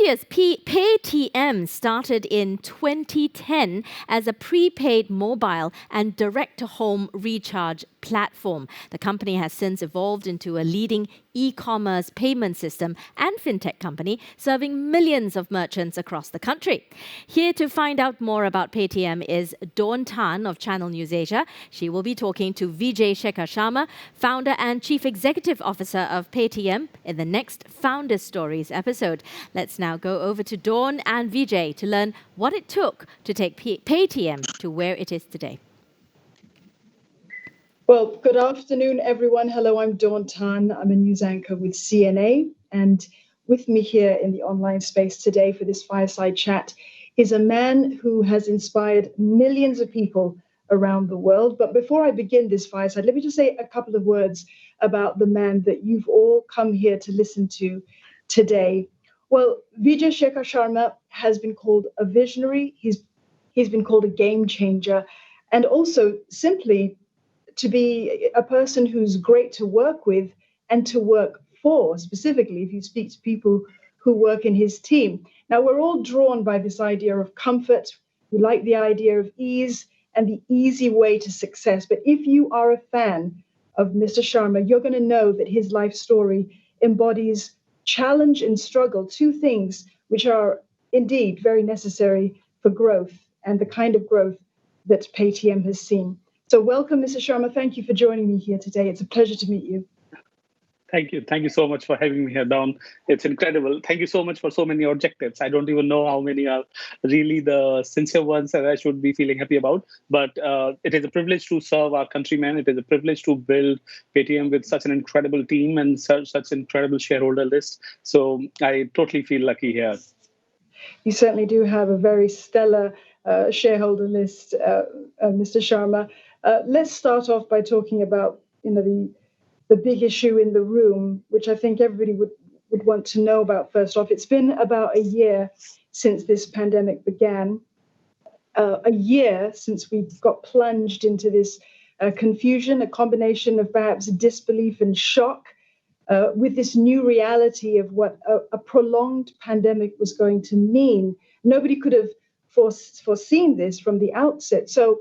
India's Paytm started in 2010 as a prepaid mobile and direct-to-home recharge platform. The company has since evolved into a leading e-commerce payment system and fintech company serving millions of merchants across the country. Here to find out more about Paytm is Dawn Tan of Channel News Asia. She will be talking to Vijay Shekhar Sharma, founder and chief executive officer of Paytm, in the next Founder Stories episode. Let's now go over to Dawn and Vijay to learn what it took to take Paytm to where it is today. Well, good afternoon, everyone. Hello, I'm Dawn Tan. I'm a news anchor with CNA. And with me here in the online space today for this fireside chat is a man who has inspired millions of people around the world. But before I begin this fireside, let me just say a couple of words about the man that you've all come here to listen to today. Well, Vijay Shekhar Sharma has been called a visionary. He's been called a game changer, and also simply to be a person who's great to work with and to work for, specifically if you speak to people who work in his team. Now, we're all drawn by this idea of comfort. We like the idea of ease and the easy way to success. But if you are a fan of Mr. Sharma, you're going to know that his life story embodies challenge and struggle, two things which are indeed very necessary for growth and the kind of growth that Paytm has seen. So welcome, Mr. Sharma. Thank you for joining me here today. It's a pleasure to meet you. Thank you. Thank you so much for having me here, Dawn. It's incredible. Thank you so much for so many objectives. I don't even know how many are really the sincere ones that I should be feeling happy about. But it is a privilege to serve our countrymen. It is a privilege to build Paytm with such an incredible team and such incredible shareholder list. So I totally feel lucky here. You certainly do have a very stellar shareholder list, Mr. Sharma. Let's start off by talking about the big issue in the room, which I think everybody would want to know about first off. It's been about a year since this pandemic began, a year since we got plunged into this confusion, a combination of perhaps disbelief and shock with this new reality of what a prolonged pandemic was going to mean. Nobody could have foreseen this from the outset. So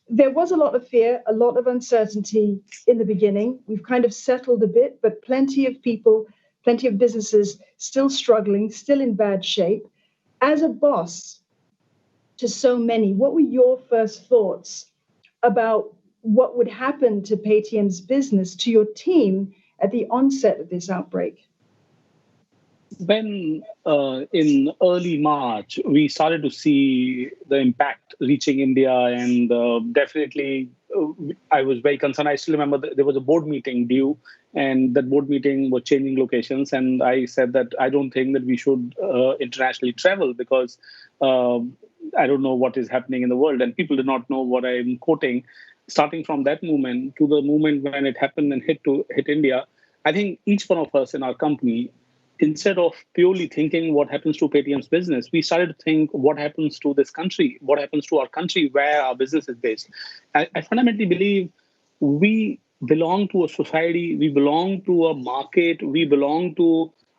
there was a lot of fear, a lot of uncertainty in the beginning. We've kind of settled a bit, but plenty of people, plenty of businesses still struggling, still in bad shape. As a boss to so many, what were your first thoughts about what would happen to Paytm's business, to your team at the onset of this outbreak? When in early March, we started to see the impact reaching India, and definitely I was very concerned. I still remember there was a board meeting due, and that board meeting was changing locations. And I said that I don't think that we should internationally travel because I don't know what is happening in the world, and people do not know what I'm quoting. Starting from that moment to the moment when it happened and hit India, I think each one of us in our company, instead of purely thinking what happens to Paytm's business, we started to think what happens to this country, what happens to our country where our business is based. I fundamentally believe we belong to a society, we belong to a market,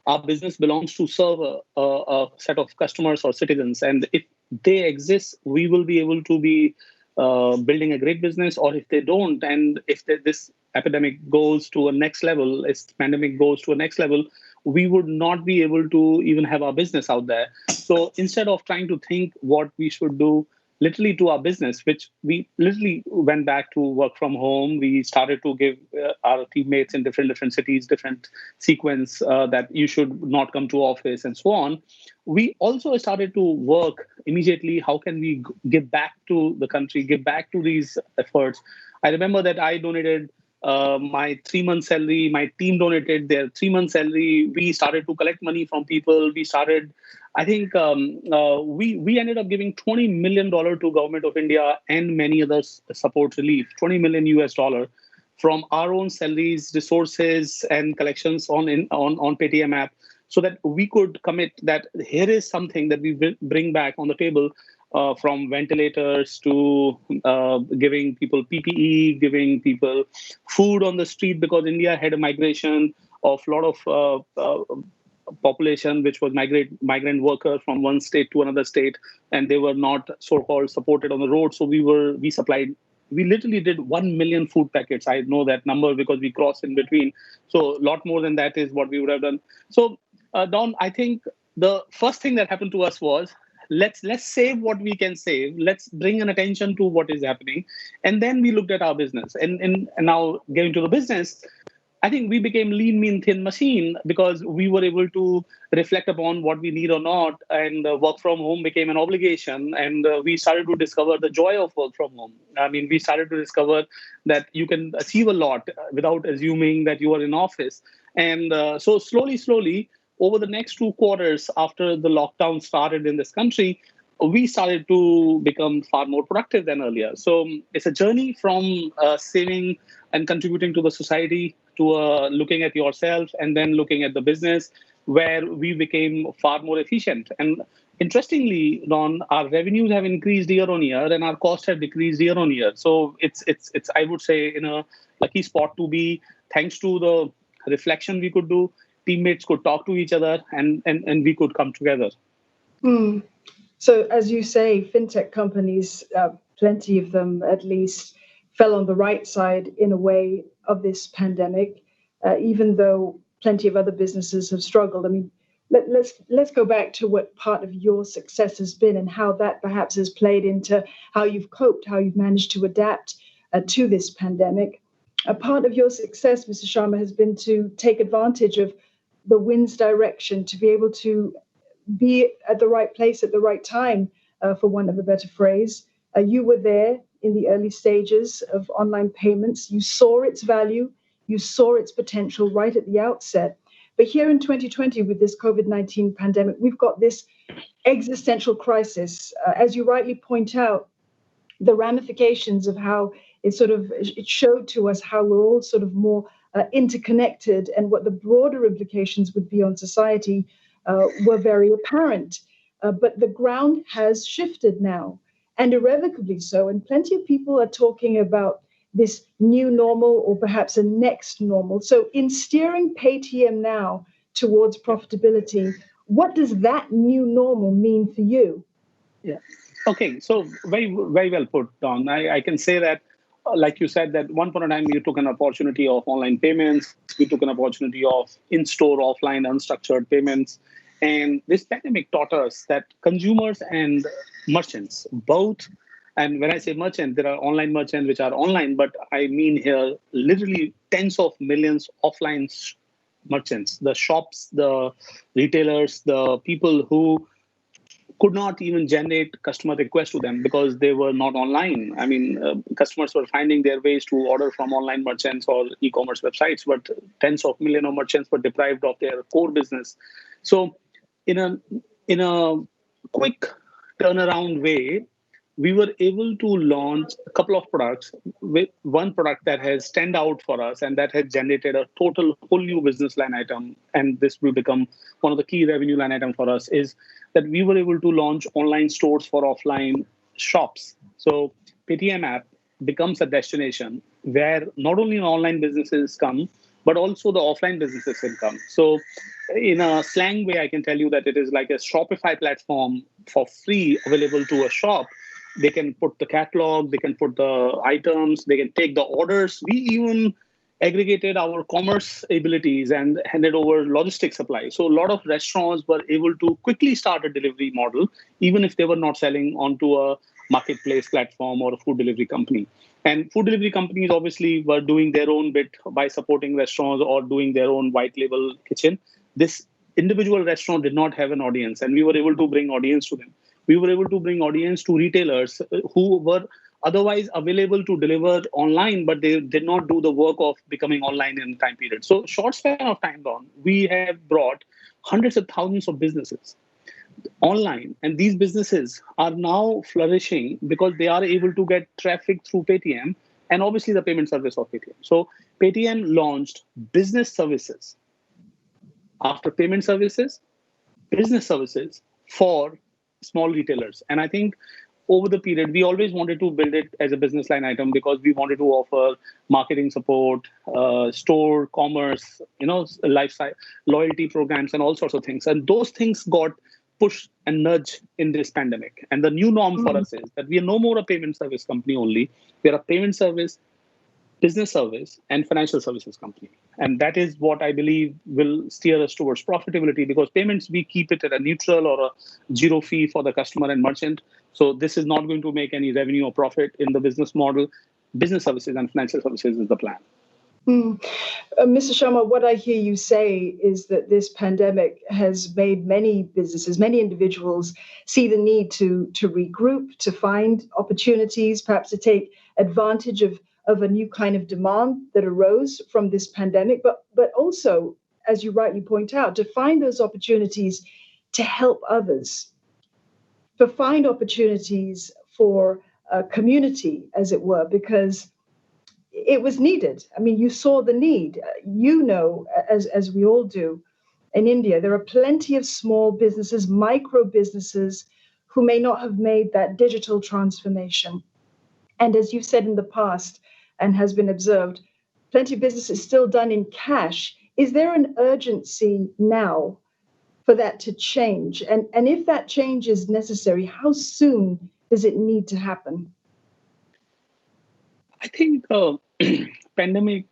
our business belongs to serve a set of customers or citizens. And if they exist, we will be able to be building a great business, or if they don't, and if this epidemic goes to a next level, if the pandemic goes to a next level, we would not be able to even have our business out there. So instead of trying to think what we should do literally to our business, which we literally went back to work from home, we started to give our teammates in different cities, different sequence that you should not come to office and so on. We also started to work immediately. How can we give back to the country, give back to these efforts? I remember that I donated my 3-month salary, my team donated their 3-month salary. We started to collect money from people. We started, I think we ended up giving $20 million to government of India and many other support relief, $20 million US from our own salaries, resources, and collections on Paytm app, so that we could commit that here is something that we bring back on the table. From ventilators to giving people PPE, giving people food on the street, because India had a migration of a lot of population which was migrant worker from one state to another state, and they were not so-called supported on the road. So we literally did 1 million food packets. I know that number because we crossed in between. So a lot more than that is what we would have done. So Don, I think the first thing that happened to us was let's save what we can save. Let's bring an attention to what is happening. And then we looked at our business. And now getting to the business, I think we became lean, mean, thin machine because we were able to reflect upon what we need or not. And work from home became an obligation. And we started to discover the joy of work from home. I mean, we started to discover that you can achieve a lot without assuming that you are in office. And so slowly, over the next 2 quarters after the lockdown started in this country, we started to become far more productive than earlier. So it's a journey from saving and contributing to the society to looking at yourself and then looking at the business, where we became far more efficient. And interestingly, Ron, our revenues have increased year on year and our costs have decreased year on year. So it's I would say in a lucky spot to be, thanks to the reflection we could do. Teammates could talk to each other and we could come together. So as you say, fintech companies, plenty of them at least, fell on the right side in a way of this pandemic, even though plenty of other businesses have struggled. I mean, let's go back to what part of your success has been and how that perhaps has played into how you've coped, how you've managed to adapt to this pandemic. A part of your success, Mr. Sharma, has been to take advantage of the wind's direction, to be able to be at the right place at the right time, for want of a better phrase. You were there in the early stages of online payments. You saw its value. You saw its potential right at the outset. But here in 2020, with this COVID-19 pandemic, we've got this existential crisis. As you rightly point out, the ramifications of how it showed to us how we're all sort of more interconnected, and what the broader implications would be on society were very apparent. But the ground has shifted now, and irrevocably so. And plenty of people are talking about this new normal, or perhaps a next normal. So in steering Paytm now towards profitability, what does that new normal mean for you? Yeah. Okay. So very, very well put, Don. I can say that, like you said, that one point in time you took an opportunity of online payments. We took an opportunity of in-store, offline, unstructured payments. And this pandemic taught us that consumers and merchants, both, and when I say merchant, there are online merchants which are online, but I mean here literally tens of millions offline merchants, the shops, the retailers, the people who could not even generate customer requests to them because they were not online. I mean, customers were finding their ways to order from online merchants or e-commerce websites, but tens of millions of merchants were deprived of their core business. So in a quick turnaround way, we were able to launch a couple of products, with one product that has stand out for us and that has generated a total whole new business line item. And this will become one of the key revenue line item for us, is that we were able to launch online stores for offline shops. So Paytm app becomes a destination where not only online businesses come, but also the offline businesses will come. So in a slang way, I can tell you that it is like a Shopify platform for free available to a shop. They can put the catalog, they can put the items, they can take the orders. We even aggregated our commerce abilities and handed over logistic supply. So a lot of restaurants were able to quickly start a delivery model, even if they were not selling onto a marketplace platform or a food delivery company. And food delivery companies obviously were doing their own bit by supporting restaurants or doing their own white label kitchen. This individual restaurant did not have an audience, and we were able to bring audience to them. We were able to bring audience to retailers who were otherwise available to deliver online, but they did not do the work of becoming online in the time period. So short span of time, Don, we have brought hundreds of thousands of businesses online. And these businesses are now flourishing because they are able to get traffic through Paytm and obviously the payment service of Paytm. So Paytm launched business services. After payment services, business services for small retailers. And I think over the period, we always wanted to build it as a business line item because we wanted to offer marketing support, store, commerce, lifestyle, loyalty programs, and all sorts of things. And those things got pushed and nudged in this pandemic. And the new norm for us is that we are no more a payment service company only. We are a payment service, business service, and financial services company. And that is what I believe will steer us towards profitability, because payments, we keep it at a neutral or a zero fee for the customer and merchant. So this is not going to make any revenue or profit in the business model. Business services and financial services is the plan. Mr. Sharma, what I hear you say is that this pandemic has made many businesses, many individuals see the need to regroup, to find opportunities, perhaps to take advantage of a new kind of demand that arose from this pandemic, but also, as you rightly point out, to find those opportunities to help others, to find opportunities for community, as it were, because it was needed. I mean, you saw the need. As we all do, in India, there are plenty of small businesses, micro businesses, who may not have made that digital transformation. And as you've said in the past, and has been observed, plenty of business is still done in cash. Is there an urgency now for that to change? And if that change is necessary, how soon does it need to happen? I think pandemic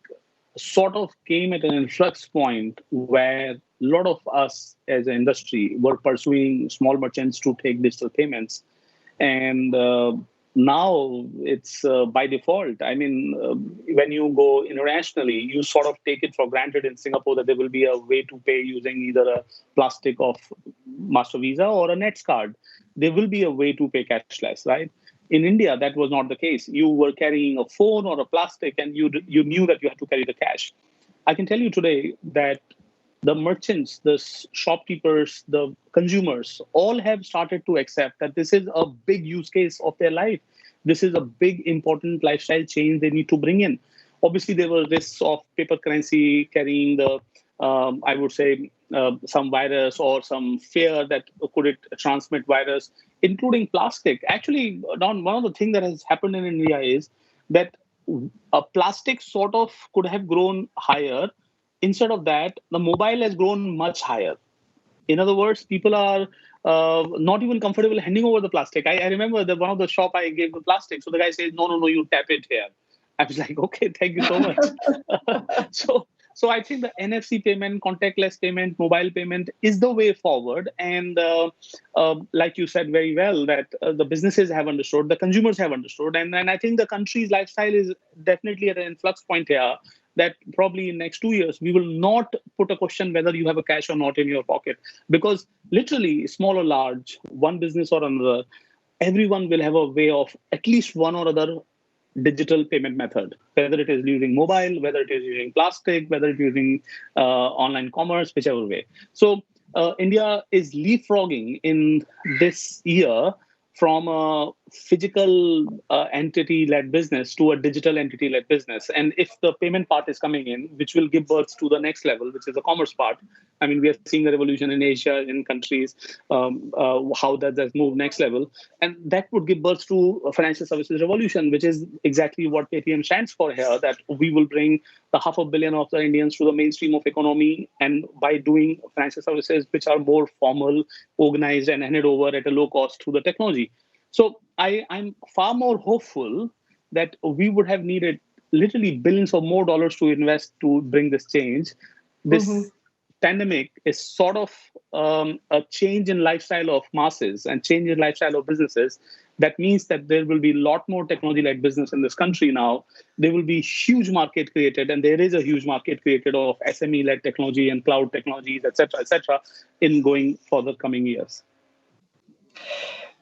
sort of came at an influx point where a lot of us as an industry were pursuing small merchants to take digital payments. And now it's by default. I mean, when you go internationally, you sort of take it for granted in Singapore that there will be a way to pay using either a plastic of Master Visa or a Nets card. There will be a way to pay cashless, right? In India, that was not the case. You were carrying a phone or a plastic, and you knew that you had to carry the cash. I can tell you today that the merchants, the shopkeepers, the consumers all have started to accept that this is a big use case of their life. This is a big, important lifestyle change they need to bring in. Obviously, there were risks of paper currency carrying the, I would say, some virus or some fear that could it transmit virus, including plastic. Actually, Don, one of the things that has happened in India is that a plastic sort of could have grown higher. Instead of that, the mobile has grown much higher. In other words, people are not even comfortable handing over the plastic. I remember that one of the shop I gave the plastic. So the guy says, no, you tap it here. I was like, okay, thank you so much. So I think the NFC payment, contactless payment, mobile payment is the way forward. And like you said very well, that the businesses have understood, the consumers have understood. And I think the country's lifestyle is definitely at an influx point here, that probably in next 2 years, we will not put a question whether you have a cash or not in your pocket. Because literally, small or large, one business or another, everyone will have a way of at least one or other digital payment method, whether it is using mobile, whether it is using plastic, whether it is using online commerce, whichever way. So India is leapfrogging in this year from a physical entity-led business to a digital entity-led business. And if the payment part is coming in, which will give birth to the next level, which is the commerce part. I mean, we are seeing the revolution in Asia, in countries, how that has moved next level. And that would give birth to a financial services revolution, which is exactly what Paytm stands for here, that we will bring the 500 million of the Indians to the mainstream of economy. And by doing financial services, which are more formal, organized, and handed over at a low cost through the technology. So I'm far more hopeful that we would have needed literally billions of more dollars to invest to bring this change. This pandemic is sort of a change in lifestyle of masses and change in lifestyle of businesses. That means that there will be a lot more technology-led business in this country now. There will be huge market created, and there is a huge market created of SME-led technology and cloud technologies, et cetera, in going for the coming years.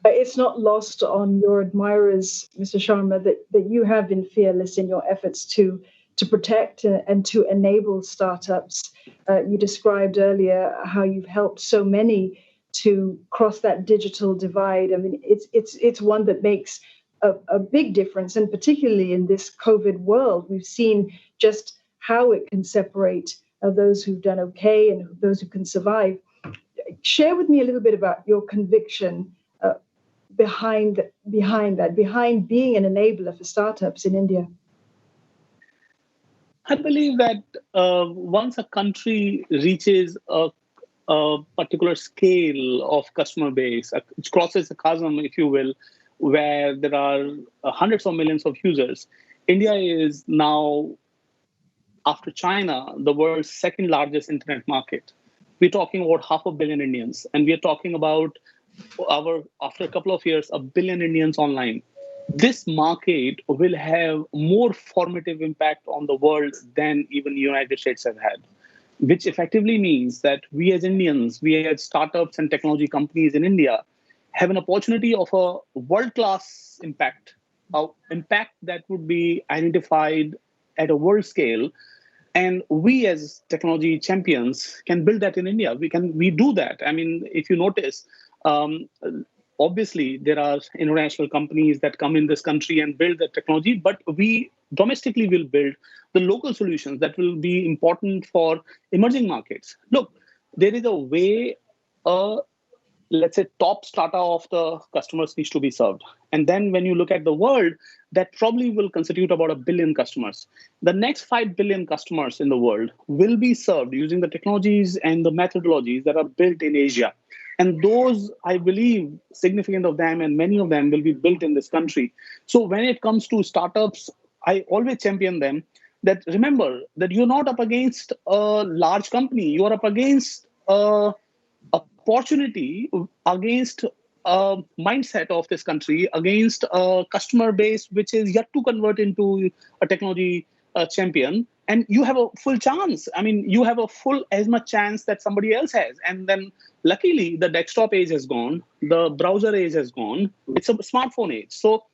It's not lost on your admirers, Mr. Sharma, that you have been fearless in your efforts to protect and to enable startups. You described earlier how you've helped so many to cross that digital divide. I mean, it's one that makes a big difference, and particularly in this COVID world, we've seen just how it can separate those who've done okay and those who can survive. Share with me a little bit about your conviction behind being an enabler for startups in India? I believe that once a country reaches a particular scale of customer base, it crosses the chasm, if you will, where there are hundreds of millions of users. India is now, after China, the world's second largest internet market. We're talking about 500 million Indians, and we're talking about after a couple of years, 1 billion Indians online. This market will have more formative impact on the world than even the United States have had, which effectively means that we as Indians, we as startups and technology companies in India, have an opportunity of a world-class impact, impact that would be identified at a world scale. And we as technology champions can build that in India. We do that. I mean, if you notice, um, obviously there are international companies that come in this country and build the technology, but we domestically will build the local solutions that will be important for emerging markets. Look, there is a way let's say top strata of the customers needs to be served, and then when you look at the world, that probably will constitute about 1 billion customers. The next 5 billion customers in the world will be served using the technologies and the methodologies that are built in Asia, and those, I believe, significant of them and many of them will be built in this country. So when it comes to startups, I always champion them, that remember that you're not up against a large company, you are up against a opportunity, against a mindset of this country, against a customer base which is yet to convert into a technology champion. And you have a full chance. I mean, you have a full as much chance that somebody else has. And then luckily, the desktop age has gone, the browser age has gone. It's a smartphone age. So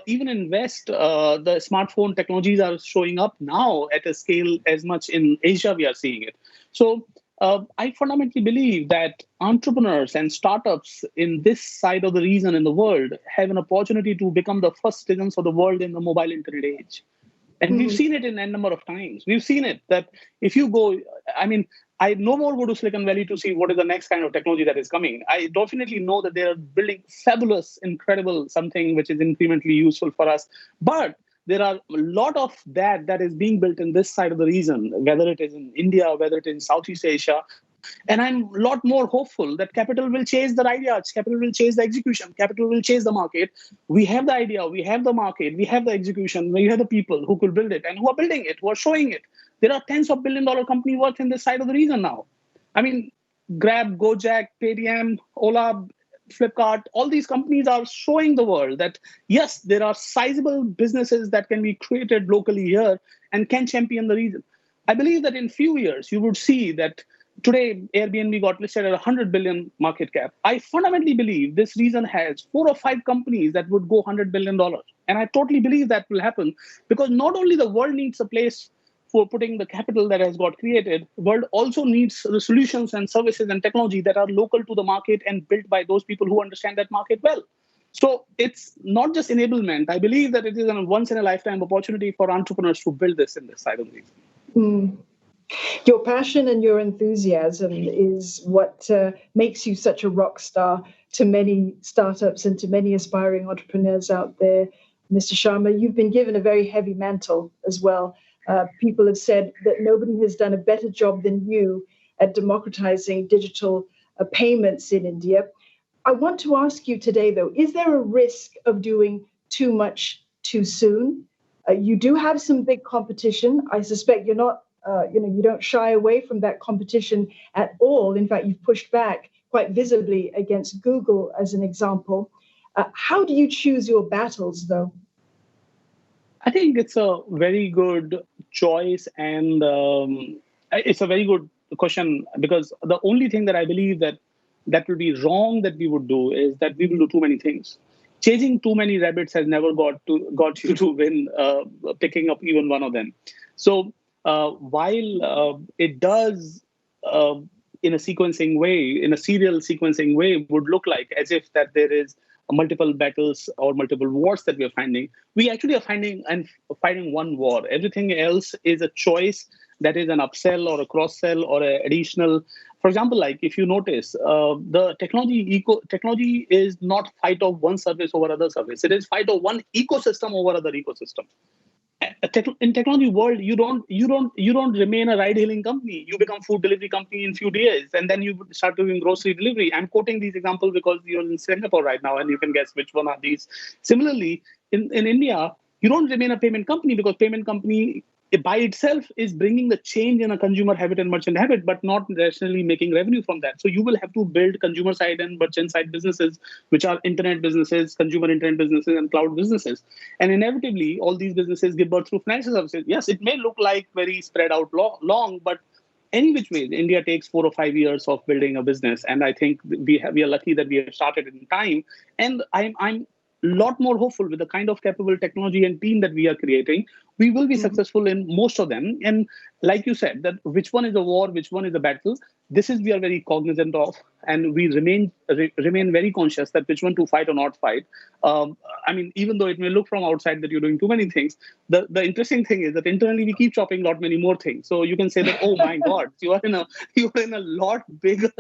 even in West, the smartphone technologies are showing up now at a scale as much in Asia we are seeing it. So I fundamentally believe that entrepreneurs and startups in this side of the region in the world have an opportunity to become the first citizens of the world in the mobile internet age. And we've seen it in a number of times. We've seen it that if you go, I mean, I no more go to Silicon Valley to see what is the next kind of technology that is coming. I definitely know that they are building fabulous, incredible something which is incrementally useful for us. But there are a lot of that is being built in this side of the region, whether it is in India, whether it is in Southeast Asia. And I'm a lot more hopeful that capital will chase the ideas, capital will chase the execution, capital will chase the market. We have the idea, we have the market, we have the execution, we have the people who could build it and who are building it, who are showing it. There are tens of billion-dollar companies working in this side of the region now. I mean, Grab, Gojek, Paytm, Ola, Flipkart, all these companies are showing the world that, yes, there are sizable businesses that can be created locally here and can champion the region. I believe that in few years, you would see that today, Airbnb got listed at 100 billion market cap. I fundamentally believe this region has 4 or 5 companies that would go $100 billion. And I totally believe that will happen because not only the world needs a place for putting the capital that has got created, the world also needs the solutions and services and technology that are local to the market and built by those people who understand that market well. So it's not just enablement. I believe that it is a once in a lifetime opportunity for entrepreneurs to build this in this side of the region. Mm. Your passion and your enthusiasm is what makes you such a rock star to many startups and to many aspiring entrepreneurs out there. Mr. Sharma, you've been given a very heavy mantle as well. People have said that nobody has done a better job than you at democratizing digital payments in India. I want to ask you today, though, is there a risk of doing too much too soon? You do have some big competition. I suspect you're not you don't shy away from that competition at all. In fact, you've pushed back quite visibly against Google as an example. How do you choose your battles, though? I think it's a very good choice, and it's a very good question because the only thing that I believe that will be wrong that we would do is that we will do too many things. Chasing too many rabbits has never got you to win, picking up even one of them. So while it does in a sequencing way, in a serial sequencing way, would look like as if that there is multiple battles or multiple wars that we are finding, we actually are finding and fighting one war. Everything else is a choice that is an upsell or a cross-sell or an additional. For example, like if you notice, the technology is not fight of one service over other service. It is fight of one ecosystem over other ecosystem. In technology world, you don't remain a ride hailing company. You become food delivery company in few days, and then you start doing grocery delivery. I'm quoting these examples because you're in Singapore right now, and you can guess which one are these. Similarly, in India, you don't remain a payment company because payment company by itself is bringing the change in a consumer habit and merchant habit, but not necessarily making revenue from that. So you will have to build consumer side and merchant side businesses, which are internet businesses, consumer internet businesses, and cloud businesses. And inevitably, all these businesses give birth through financial services. Yes, it may look like very spread out long, but any which way, India takes 4 or 5 years of building a business, and I think we are lucky that we have started in time. And I'm lot more hopeful with the kind of capable technology and team that we are creating. We will be successful in most of them. And like you said, that which one is a war, which one is a battle, this is we are very cognizant of, and we remain very conscious that which one to fight or not fight. I mean, even though it may look from outside that you're doing too many things, the interesting thing is that internally we keep chopping lot many more things. So you can say that, oh my God, you are in a lot bigger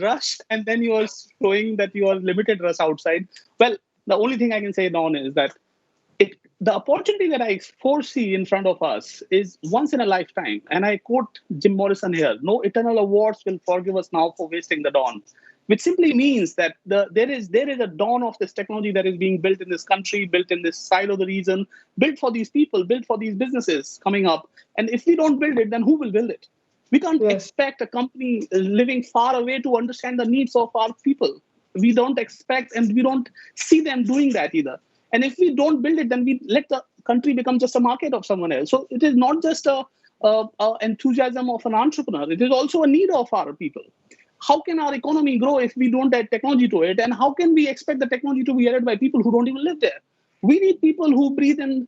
rush, and then you are showing that you are limited rush outside. Well, the only thing I can say, Don, is that the opportunity that I foresee in front of us is once in a lifetime. And I quote Jim Morrison here: "No eternal awards will forgive us now for wasting the dawn," which simply means that there is a dawn of this technology that is being built in this country, built in this side of the region, built for these people, built for these businesses coming up. And if we don't build it, then who will build it? We can't expect a company living far away to understand the needs of our people. We don't expect, and we don't see them doing that either. And if we don't build it, then we let the country become just a market of someone else. So it is not just a enthusiasm of an entrepreneur. It is also a need of our people. How can our economy grow if we don't add technology to it? And how can we expect the technology to be added by people who don't even live there? We need people who breathe and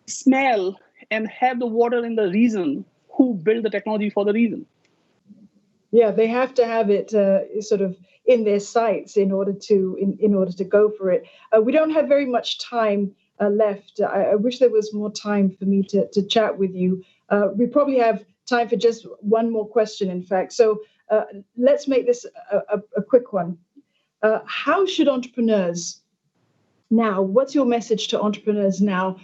smell and have the water in the region, who build the technology for the region. Yeah, they have to have it sort of in their sights in order to go for it. We don't have very much time left. I wish there was more time for me to chat with you. We probably have time for just one more question, in fact. So let's make this a quick one. How should entrepreneurs now, what's your message to entrepreneurs now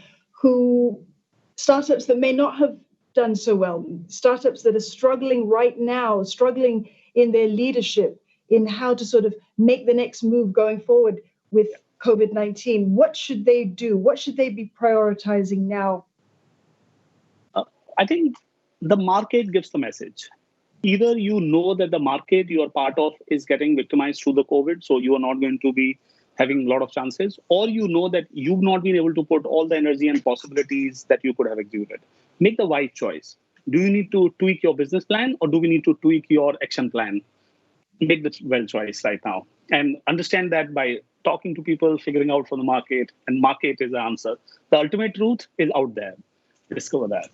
startups that may not have done so well, startups that are struggling right now, struggling in their leadership, in how to sort of make the next move going forward with COVID-19? What should they do? What should they be prioritizing now? I think the market gives the message. Either you know that the market you are part of is getting victimized through the COVID, so you are not going to be having a lot of chances, or you know that you've not been able to put all the energy and possibilities that you could have executed. Make the right choice. Do you need to tweak your business plan, or do we need to tweak your action plan? Make the well choice right now. And understand that by talking to people, figuring out for the market, and market is the answer. The ultimate truth is out there. Discover that.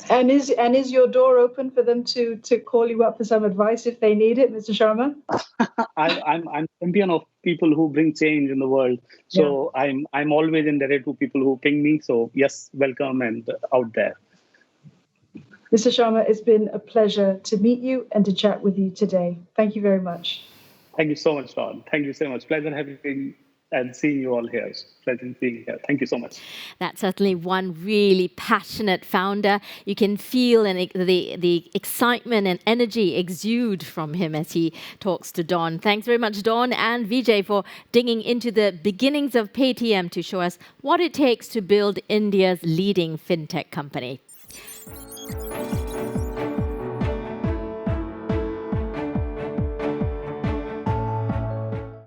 And is your door open for them to call you up for some advice if they need it, Mr. Sharma? I'm champion of people who bring change in the world. So yeah. I'm always indebted to people who ping me. So yes, welcome and out there. Mr. Sharma, it's been a pleasure to meet you and to chat with you today. Thank you very much. Thank you so much, Don. Thank you so much. Pleasure having and seeing you all here. Pleasure being here. Thank you so much. That's certainly one really passionate founder. You can feel the excitement and energy exude from him as he talks to Don. Thanks very much, Don and Vijay, for digging into the beginnings of Paytm to show us what it takes to build India's leading fintech company.